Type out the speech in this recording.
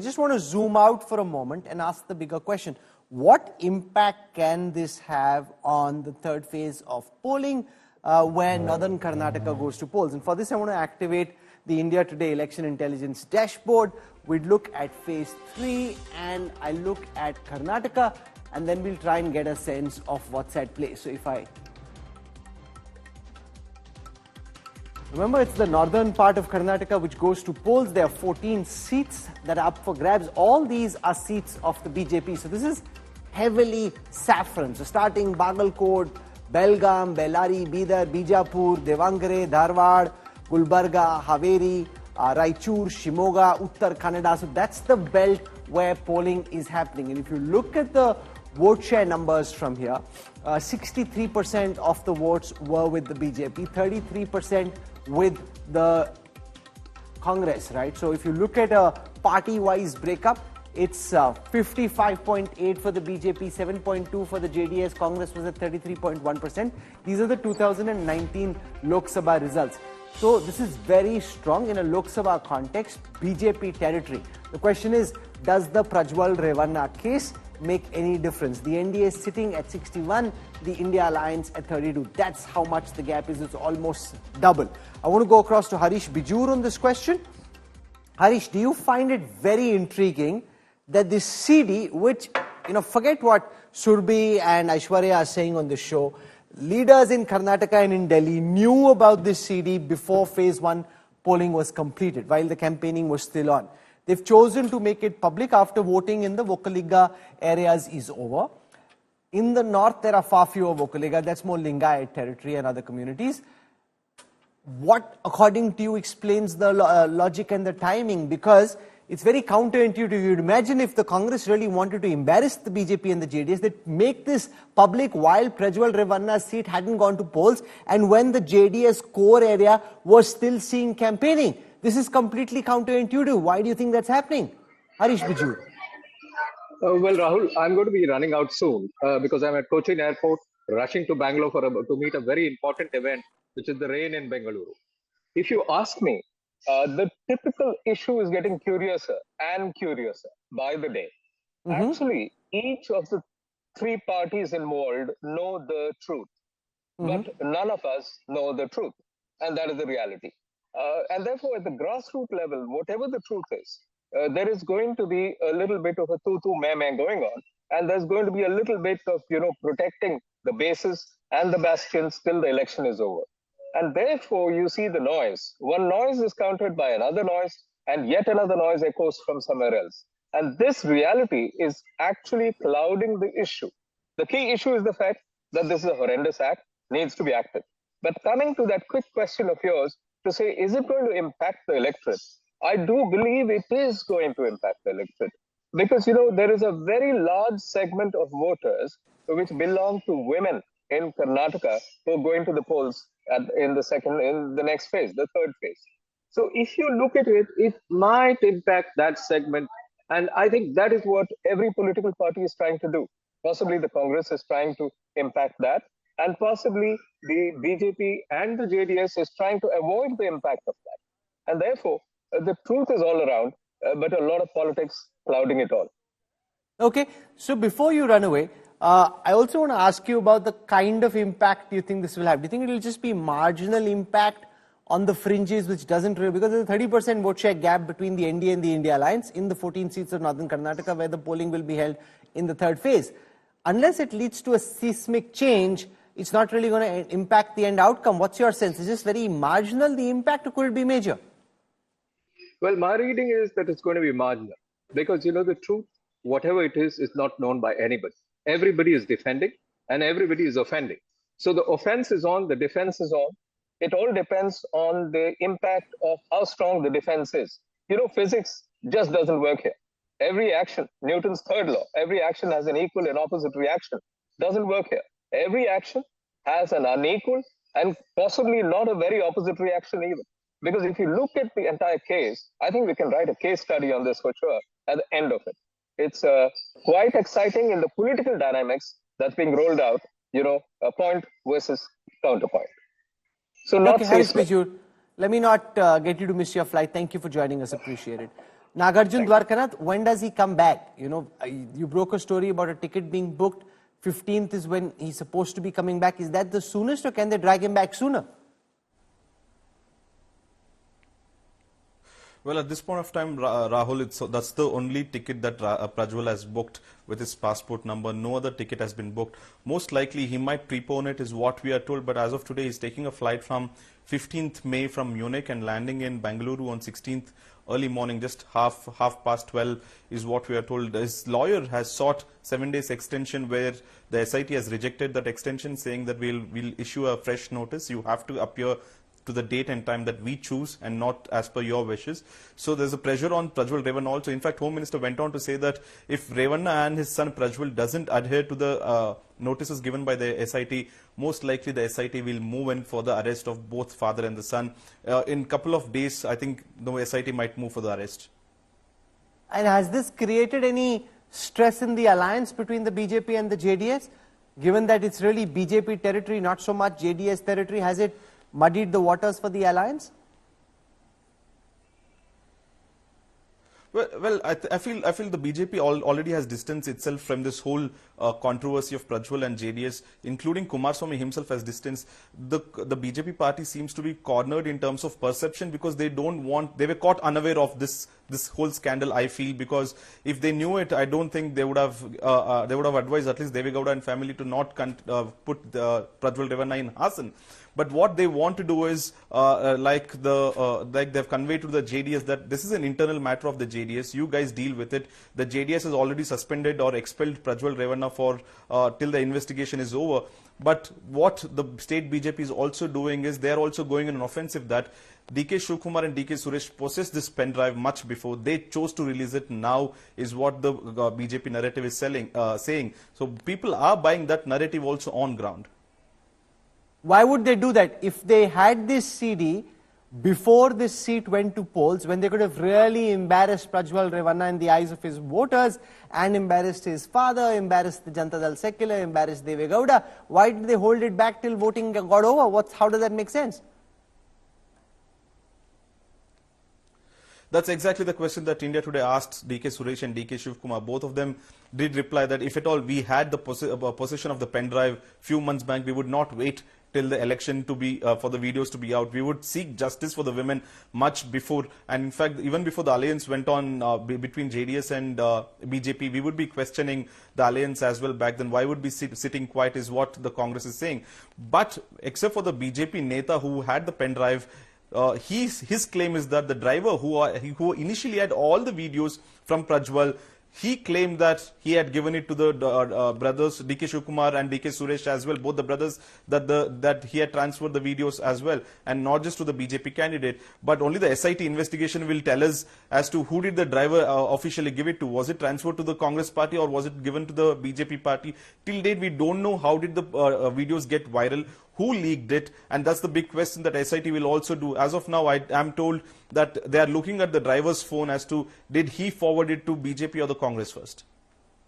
just want to zoom out for a moment and ask the bigger question. What impact can this have on the third phase of polling where northern Karnataka goes to polls? And for this, I want to activate the India Today Election Intelligence Dashboard. We'd look at phase 3 and I look at Karnataka, and then we'll try and get a sense of what's at play. So if I remember, it's the northern part of Karnataka which goes to polls. There are 14 seats that are up for grabs. All these are seats of the BJP. So this is heavily saffron. So starting Bagalkot, Belgaum, Bellary, Bidar, Bijapur, Devangere, Dharwad, Gulbarga, Haveri, Raichur, Shimoga, Uttar Kannada. So that's the belt where polling is happening. And if you look at the vote share numbers from here, 63% of the votes were with the BJP, 33% with the Congress, right? So if you look at a party-wise breakup, it's 55.8 for the BJP, 7.2 for the JDS. Congress was at 33.1%. These are the 2019 Lok Sabha results. So this is very strong in a Lok Sabha context, BJP territory. The question is, does the Prajwal Revanna case make any difference? The NDA is sitting at 61, the India Alliance at 32. That's how much the gap is. It's almost double. I want to go across to Harish Bijur on this question. Harish, do you find it very intriguing that this CD, which, forget what Surbi and Aishwarya are saying on the show, leaders in Karnataka and in Delhi knew about this CD before phase 1 polling was completed, while the campaigning was still on. They've chosen to make it public after voting in the Vokaliga areas is over. In the north, there are far fewer Vokaliga. That's more Lingayat territory and other communities. What, according to you, explains the logic and the timing? Because it's very counterintuitive. You'd imagine if the Congress really wanted to embarrass the BJP and the JDS, they'd make this public while Prajwal Revanna's seat hadn't gone to polls and when the JDS core area was still seeing campaigning. This is completely counterintuitive. Why do you think that's happening? Harish Bijur. Well, Rahul, I'm going to be running out soon because I'm at Cochin Airport, rushing to Bangalore to meet a very important event, which is the rain in Bengaluru. If you ask me, the typical issue is getting curiouser and curiouser by the day. Actually, each of the three parties involved know the truth, but none of us know the truth, and that is the reality. And therefore, at the grassroots level, whatever the truth is, there is going to be a little bit of a tu-tu-meh-meh going on, and there's going to be a little bit of, protecting the bases and the bastions till the election is over. And therefore, you see the noise. One noise is countered by another noise, and yet another noise echoes from somewhere else. And this reality is actually clouding the issue. The key issue is the fact that this is a horrendous act, needs to be acted. But coming to that quick question of yours, to say, is it going to impact the electorate? I do believe it is going to impact the electorate. Because, there is a very large segment of voters which belong to women in Karnataka who are going to the polls in the next phase, the third phase. So if you look at it, it might impact that segment. And I think that is what every political party is trying to do. Possibly the Congress is trying to impact that. And possibly the BJP and the JDS is trying to avoid the impact of that. And therefore, the truth is all around, but a lot of politics clouding it all. Okay, so before you run away, I also want to ask you about the kind of impact you think this will have. Do you think it will just be marginal impact on the fringes, which doesn't really, because there's a 30% vote share gap between the NDA and the India Alliance in the 14 seats of northern Karnataka, where the polling will be held in the third phase. Unless it leads to a seismic change, it's not really going to impact the end outcome. What's your sense? Is this very marginal, the impact, or could it be major? Well, my reading is that it's going to be marginal. Because, the truth, whatever it is not known by anybody. Everybody is defending and everybody is offending. So the offense is on, the defense is on. It all depends on the impact of how strong the defense is. Physics just doesn't work here. Every action, Newton's third law, every action has an equal and opposite reaction. Doesn't work here. Every action has an unequal and possibly not a very opposite reaction even. Because if you look at the entire case, I think we can write a case study on this for sure at the end of it. It's quite exciting in the political dynamics that's being rolled out, a point versus counterpoint. So not okay, Harish Bijur, let me not get you to miss your flight. Thank you for joining us. Appreciate it. Nagarjun Dwarkanath, when does he come back? You know, you broke a story about a ticket being booked. 15th is when he's supposed to be coming back. Is that the soonest, or can they drag him back sooner? Well, at this point of time, Rahul, that's the only ticket that Prajwal has booked with his passport number. No other ticket has been booked. Most likely, he might prepone it, is what we are told. But as of today, he's taking a flight from 15th May from Munich and landing in Bengaluru on 16th early morning, just half past 12 is what we are told. His lawyer has sought 7 days extension, where the SIT has rejected that extension, saying that we'll issue a fresh notice. You have to appear to the date and time that we choose and not as per your wishes. So there's a pressure on Prajwal Revanna also. In fact, Home Minister went on to say that if Revanna and his son Prajwal doesn't adhere to the notices given by the SIT, most likely the SIT will move in for the arrest of both father and the son. In a couple of days, I think the SIT might move for the arrest. And has this created any stress in the alliance between the BJP and the JDS? Given that it's really BJP territory, not so much JDS territory, has it muddied the waters for the alliance? Well, I feel the BJP already has distanced itself from this whole controversy of Prajwal and JDS, including Kumaraswamy himself has distanced. The BJP party seems to be cornered in terms of perception, because they don't want, they were caught unaware of this whole scandal, I feel, because if they knew it, I don't think they would have advised at least Deve, Gowda and family to not put Prajwal Revanna in Hassan. But what they want to do is, like they've conveyed to the JDS, that this is an internal matter of the JDS. You guys deal with it. The JDS has already suspended or expelled Prajwal Revanna for till the investigation is over. But what the state BJP is also doing is they are also going in an offensive that DK Shivkumar and DK Suresh possessed this pen drive much before. They chose to release it now, is what the BJP narrative is saying. So people are buying that narrative also on ground. Why would they do that? If they had this CD before this seat went to polls, when they could have really embarrassed Prajwal Revanna in the eyes of his voters and embarrassed his father, embarrassed the Janata Dal Secular, embarrassed Deve Gowda, why did they hold it back till voting got over? How does that make sense? That's exactly the question that India Today asked DK Suresh and DK Shivkumar. Both of them did reply that if at all we had the possession of the pen drive few months back, we would not wait till the election to be for the videos to be out. We would seek justice for the women much before, and in fact even before the alliance went on between JDS and BJP, we would be questioning the alliance as well back then. Why would be sitting quiet is what the Congress is saying. But except for the BJP Neta who had the pen drive, his claim is that the driver who initially had all the videos from Prajwal, he claimed that he had given it to the brothers DK Shivkumar and DK Suresh as well, both the brothers, that he had transferred the videos as well, and not just to the BJP candidate. But only the SIT investigation will tell us as to who did the driver officially give it to. Was it transferred to the Congress party or was it given to the BJP party? Till date, we don't know how did the videos get viral, who leaked it, and that's the big question that SIT will also do. As of now, I am told that they are looking at the driver's phone as to did he forward it to BJP or the Congress first.